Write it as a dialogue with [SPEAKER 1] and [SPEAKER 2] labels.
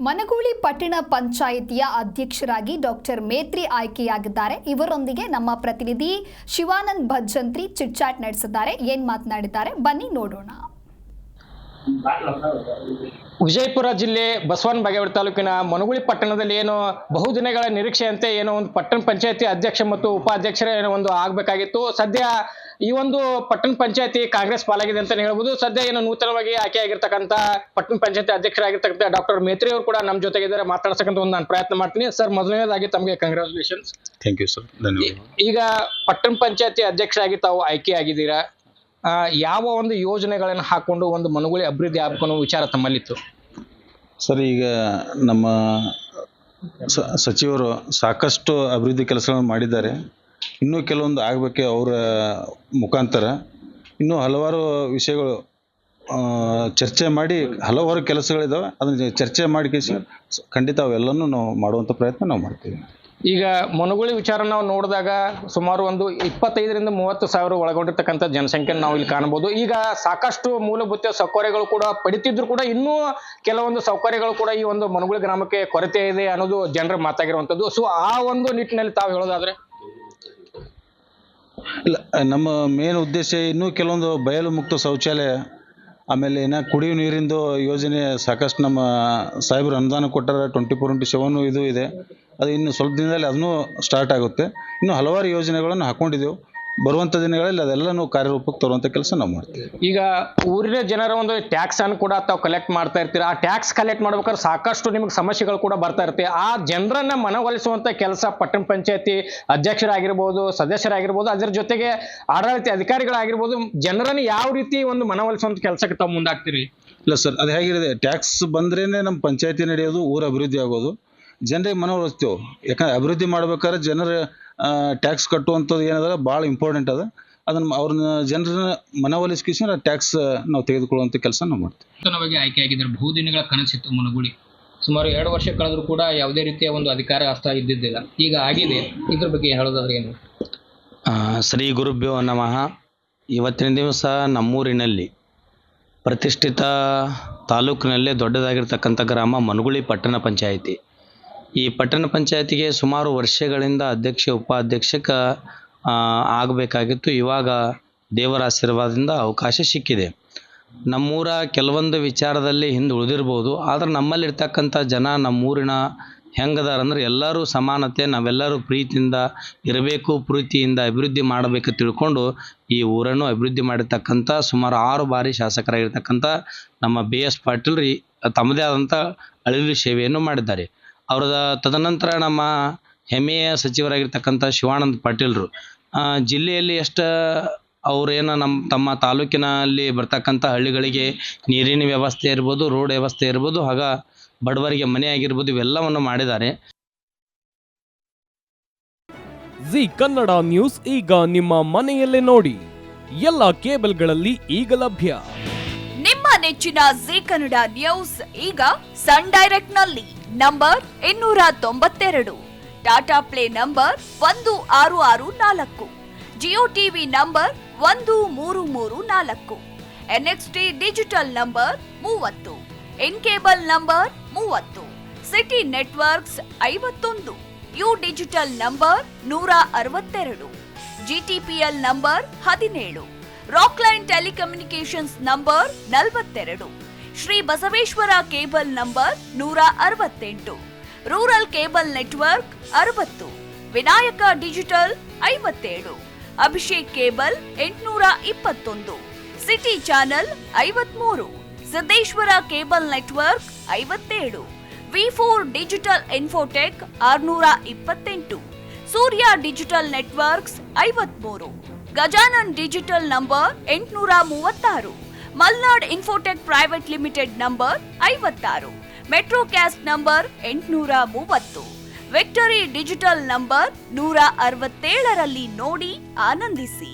[SPEAKER 1] ಮನಗೂಳಿ ಪಟ್ಟಣ ಪಂಚಾಯಿತಿಯ ಅಧ್ಯಕ್ಷರಾಗಿ ಡಾಕ್ಟರ್ ಮೇತ್ರಿ ಆಯ್ಕೆಯಾಗಿದ್ದಾರೆ. ಇವರೊಂದಿಗೆ ನಮ್ಮ ಪ್ರತಿನಿಧಿ ಶಿವಾನಂದ್ ಭಜಂತ್ರಿ ಚಿಟ್ಚಾಟ್ ನಡೆಸಿದ್ದಾರೆ. ಏನ್ ಮಾತನಾಡಿದ್ದಾರೆ ಬನ್ನಿ ನೋಡೋಣ.
[SPEAKER 2] ವಿಜಯಪುರ ಜಿಲ್ಲೆ ಬಸವನ ಬಾಗೇವಾಡಿ ತಾಲೂಕಿನ ಮನಗೂಳಿ ಪಟ್ಟಣದಲ್ಲಿ ಏನು ಬಹುದಿನಗಳ ನಿರೀಕ್ಷೆಯಂತೆ ಏನೋ ಒಂದು ಪಟ್ಟಣ ಪಂಚಾಯತಿ ಅಧ್ಯಕ್ಷ ಮತ್ತು ಉಪಾಧ್ಯಕ್ಷರ ಏನೋ ಒಂದು ಆಗಬೇಕಾಗಿತ್ತು. ಸದ್ಯ ಈ ಒಂದು ಪಟ್ಟಣ ಪಂಚಾಯತಿ ಕಾಂಗ್ರೆಸ್ ಪಾಲಾಗಿದೆ ಅಂತ ಹೇಳ್ಬೋದು. ಸದ್ಯ ಏನು ನೂತನವಾಗಿ ಆಯ್ಕೆಯಾಗಿರ್ತಕ್ಕಂಥ ಪಟ್ಟಣ ಪಂಚಾಯತಿ ಅಧ್ಯಕ್ಷರಾಗಿರ್ತಕ್ಕಂಥ ಡಾಕ್ಟರ್ ಮೇತ್ರಿ ಅವರು ಕೂಡ ನಮ್ಮ ಜೊತೆಗಿದ್ದಾರೆ. ಮಾತಾಡ್ಸಕ್ಕಂತ ಒಂದು ನಾನು ಪ್ರಯತ್ನ ಮಾಡ್ತೀನಿ. ಸರ್, ಮೊದಲನೇದಾಗಿ ತಮಗೆ ಕಂಗ್ರಾಚುಲೇಷನ್ಸ್.
[SPEAKER 3] ಥ್ಯಾಂಕ್ ಯು ಸರ್, ಧನ್ಯವಾದ.
[SPEAKER 2] ಈಗ ಪಟ್ಟಣ ಪಂಚಾಯತಿ ಅಧ್ಯಕ್ಷರಾಗಿ ತಾವು ಆಯ್ಕೆಯಾಗಿದ್ದೀರಾ. ಯಾವ ಒಂದು ಯೋಜನೆಗಳನ್ನು ಹಾಕೊಂಡು ಒಂದು ಮನಗೂಳಿ ಅಭಿವೃದ್ಧಿ ಆಗಬೇಕು ಅನ್ನೋ ವಿಚಾರ ತಮ್ಮಲ್ಲಿತ್ತು?
[SPEAKER 3] ಸರ್, ಈಗ ನಮ್ಮ ಸಚಿವರು ಸಾಕಷ್ಟು ಅಭಿವೃದ್ಧಿ ಕೆಲಸಗಳನ್ನು ಮಾಡಿದ್ದಾರೆ. ಇನ್ನೂ ಕೆಲವೊಂದು ಆಗಬೇಕು ಅವರ ಮುಖಾಂತರ. ಇನ್ನೂ ಹಲವಾರು ವಿಷಯಗಳು ಚರ್ಚೆ ಮಾಡಿ ಹಲವಾರು ಕೆಲಸಗಳಿದ್ದಾವೆ. ಅದನ್ನು ಚರ್ಚೆ ಮಾಡಿ ಖಂಡಿತ ಅವೆಲ್ಲನೂ ನಾವು ಮಾಡುವಂಥ ಪ್ರಯತ್ನ ನಾವು ಮಾಡ್ತೀವಿ.
[SPEAKER 2] ಈಗ ಮನಗೂಳಿ ವಿಚಾರ ನಾವು ನೋಡಿದಾಗ ಸುಮಾರು ಒಂದು 25,000 to 30,000 ಒಳಗೊಂಡಿರ್ತಕ್ಕಂಥ ಜನಸಂಖ್ಯೆ ನಾವು ಇಲ್ಲಿ ಕಾಣಬಹುದು. ಈಗ ಸಾಕಷ್ಟು ಮೂಲಭೂತ ಸೌಕರ್ಯಗಳು ಕೂಡ ಪಡಿತಿದ್ರು ಕೂಡ ಇನ್ನೂ ಕೆಲವೊಂದು ಸೌಕರ್ಯಗಳು ಕೂಡ ಈ ಒಂದು ಮನಗೂಳಿ ಗ್ರಾಮಕ್ಕೆ ಕೊರತೆ ಇದೆ ಅನ್ನೋದು ಜನರ ಮಾತಾಗಿರುವಂಥದ್ದು. ಸೊ ಆ ಒಂದು ನಿಟ್ಟಿನಲ್ಲಿ ತಾವು ಹೇಳೋದಾದ್ರೆ?
[SPEAKER 3] ಇಲ್ಲ, ನಮ್ಮ ಮೇನ್ ಉದ್ದೇಶ ಇನ್ನೂ ಕೆಲವೊಂದು ಬಯಲು ಮುಕ್ತ ಶೌಚಾಲಯ, ಆಮೇಲೆ ಕುಡಿಯುವ ನೀರಿಂದು ಯೋಜನೆ ಸಾಕಷ್ಟು ನಮ್ಮ ಸಾಹೇಬರು ಅನುದಾನ ಕೊಟ್ಟಾರ. 24x7 ಇದು ಇದೆ. ಅದು ಇನ್ನು ಸ್ವಲ್ಪ ದಿನದಲ್ಲಿ ಅದನ್ನು ಸ್ಟಾರ್ಟ್ ಆಗುತ್ತೆ. ಇನ್ನು ಹಲವಾರು ಯೋಜನೆಗಳನ್ನು ಹಾಕೊಂಡಿದ್ದೆವು. ಬರುವಂಥ ದಿನಗಳಲ್ಲಿ ಅದೆಲ್ಲನೂ ಕಾರ್ಯರೂಪಕ್ಕೆ ತರುವಂಥ ಕೆಲಸ ನಾವು ಮಾಡ್ತೀವಿ.
[SPEAKER 2] ಈಗ ಊರಿನ ಜನರ ಒಂದು ಟ್ಯಾಕ್ಸ್ ಅನ್ನು ಕೂಡ ತಾವು ಕಲೆಕ್ಟ್ ಮಾಡ್ತಾ ಇರ್ತೀರ. ಆ ಟ್ಯಾಕ್ಸ್ ಕಲೆಕ್ಟ್ ಮಾಡ್ಬೇಕಾದ್ರೆ ಸಾಕಷ್ಟು ನಿಮಗೆ ಸಮಸ್ಯೆಗಳು ಕೂಡ ಬರ್ತಾ ಇರುತ್ತೆ. ಆ ಜನರನ್ನ ಮನವೊಲಿಸುವಂತ ಕೆಲಸ ಪಟ್ಟಣ ಪಂಚಾಯತಿ ಅಧ್ಯಕ್ಷರಾಗಿರ್ಬೋದು, ಸದಸ್ಯರಾಗಿರ್ಬೋದು, ಅದರ ಜೊತೆಗೆ ಆಡಳಿತ ಅಧಿಕಾರಿಗಳಾಗಿರ್ಬೋದು, ಜನರನ್ನು ಯಾವ ರೀತಿ ಒಂದು ಮನವೊಲಿಸುವಂತ ಕೆಲಸಕ್ಕೆ ತಾವು ಮುಂದಾಗ್ತೀರಿ?
[SPEAKER 3] ಇಲ್ಲ ಸರ್, ಅದು ಹೇಗಿರುತ್ತೆ, ಟ್ಯಾಕ್ಸ್ ಬಂದ್ರೇನೆ ನಮ್ಮ ಪಂಚಾಯತಿ ನಡೆಯೋದು, ಊರ ಅಭಿವೃದ್ಧಿ ಆಗೋದು. ಜನರಿಗೆ ಮನವೊಲಿಸ್ತೇವೆ. ಯಾಕಂದ್ರೆ ಅಭಿವೃದ್ಧಿ ಮಾಡ್ಬೇಕಾದ್ರೆ ಜನರ ಟ್ಯಾಕ್ಸ್ ಕಟ್ಟುವಂಥದ್ದು ಏನದ ಭಾಳ ಇಂಪಾರ್ಟೆಂಟ್ ಅದ. ಅದನ್ನು ಅವ್ರನ್ನ ಜನರನ್ನ ಮನವೊಲಿಸ್ಕಿಸಿ ಟ್ಯಾಕ್ಸ್ ನಾವು ತೆಗೆದುಕೊಳ್ಳುವಂಥ ಕೆಲಸ ನಾವು ಮಾಡ್ತೀವಿ.
[SPEAKER 2] ನೂತನವಾಗಿ ಆಯ್ಕೆಯಾಗಿದ್ದಾರೆ. ಬಹುದಿನಗಳ ಕನಸಿತ್ತು ಮನಗೂಳಿ. ಸುಮಾರು 2 ವರ್ಷ ಕಳೆದರೂ ಕೂಡ ಯಾವುದೇ ರೀತಿಯ ಒಂದು ಅಧಿಕಾರ ಹಸ್ತ ಇದ್ದಿದ್ದಿಲ್ಲ. ಈಗ ಆಗಿದೆ. ಇದ್ರ ಬಗ್ಗೆ ಹೇಳೋದಾದ್ರೆ ಏನು?
[SPEAKER 4] ಶ್ರೀ ಗುರುಭ್ಯೋ ನಮಃ. ಇವತ್ತಿನ ದಿವಸ ನಮ್ಮೂರಿನಲ್ಲಿ ಪ್ರತಿಷ್ಠಿತ ತಾಲೂಕಿನಲ್ಲೇ ದೊಡ್ಡದಾಗಿರ್ತಕ್ಕಂಥ ಗ್ರಾಮ ಮನಗೂಳಿ ಪಟ್ಟಣ ಪಂಚಾಯಿತಿ. ಈ ಪಟ್ಟಣ ಪಂಚಾಯತಿಗೆ ಸುಮಾರು ವರ್ಷಗಳಿಂದ ಅಧ್ಯಕ್ಷ ಉಪಾಧ್ಯಕ್ಷಕ ಆಗಬೇಕಾಗಿತ್ತು. ಇವಾಗ ದೇವರ ಆಶೀರ್ವಾದದಿಂದ ಅವಕಾಶ ಸಿಕ್ಕಿದೆ. ನಮ್ಮೂರ ಕೆಲವೊಂದು ವಿಚಾರದಲ್ಲಿ ಹಿಂದೆ ಉಳಿದಿರ್ಬೋದು, ಆದರೆ ನಮ್ಮಲ್ಲಿರ್ತಕ್ಕಂಥ ಜನ ನಮ್ಮೂರಿನ ಹೆಂಗದಾರಂದ್ರೆ ಎಲ್ಲರೂ ಸಮಾನತೆ, ನಾವೆಲ್ಲರೂ ಪ್ರೀತಿಯಿಂದ ಇರಬೇಕು, ಪ್ರೀತಿಯಿಂದ ಅಭಿವೃದ್ಧಿ ಮಾಡಬೇಕು ತಿಳ್ಕೊಂಡು ಈ ಊರನ್ನು ಅಭಿವೃದ್ಧಿ ಮಾಡಿರ್ತಕ್ಕಂಥ ಸುಮಾರು 6 ಬಾರಿ ಶಾಸಕರಾಗಿರ್ತಕ್ಕಂಥ ನಮ್ಮ BS ಪಾಟೀಲ್ ತಮ್ಮದೇ ಆದಂಥ ಅಳಿಲು ಸೇವೆಯನ್ನು ಮಾಡಿದ್ದಾರೆ. ಅವರ ತದನಂತರ ನಮ್ಮ ಹೆಮ್ಮೆಯ ಸಚಿವರಾಗಿರ್ತಕ್ಕಂಥ ಶಿವಾನಂದ್ ಪಾಟೀಲ್ರು ಜಿಲ್ಲೆಯಲ್ಲಿ ಎಷ್ಟು ಅವರೇನು ತಮ್ಮ ತಾಲೂಕಿನಲ್ಲಿ ಬರ್ತಕ್ಕಂಥ ಹಳ್ಳಿಗಳಿಗೆ ನೀರಿನ ವ್ಯವಸ್ಥೆ ಇರ್ಬೋದು, ರೋಡ್ ವ್ಯವಸ್ಥೆ ಇರ್ಬೋದು, ಹಾಗ ಬಡವರಿಗೆ ಮನೆ ಆಗಿರ್ಬೋದು, ಇವೆಲ್ಲವನ್ನು ಮಾಡಿದ್ದಾರೆ.
[SPEAKER 5] ಜಿ ಕನ್ನಡ ನ್ಯೂಸ್ ಈಗ ನಿಮ್ಮ ಮನೆಯಲ್ಲೇ ನೋಡಿ. ಎಲ್ಲ ಕೇಬಲ್ಗಳಲ್ಲಿ ಈಗ ಲಭ್ಯ.
[SPEAKER 6] ನಿಮ್ಮ ನೆಚ್ಚಿನ ಜಿ ಕನ್ನಡ ನ್ಯೂಸ್ ಈಗ ಸನ್ ಡೈರೆಕ್ಟ್ ನಲ್ಲಿ number 292, Tata play number 1664, Jio TV number 1334, NXT digital number 30, in cable number 30, city networks 51, U digital number 162, GTPL number 17, Rockline telecommunications number 42, Shri Basaveshwara cable number 168, rural cable network 60, Vinayaka digital 57, Abhishek cable 821, city channel 53, Siddeshwara cable network 57, V4 digital Infotech 628, Surya digital networks 53, Gajanan digital number 836, Malnad infotech private limited number 56, metrocast number 830, victory digital number 167ರಲ್ಲಿ ನೋಡಿ ಆನಂದಿಸಿ.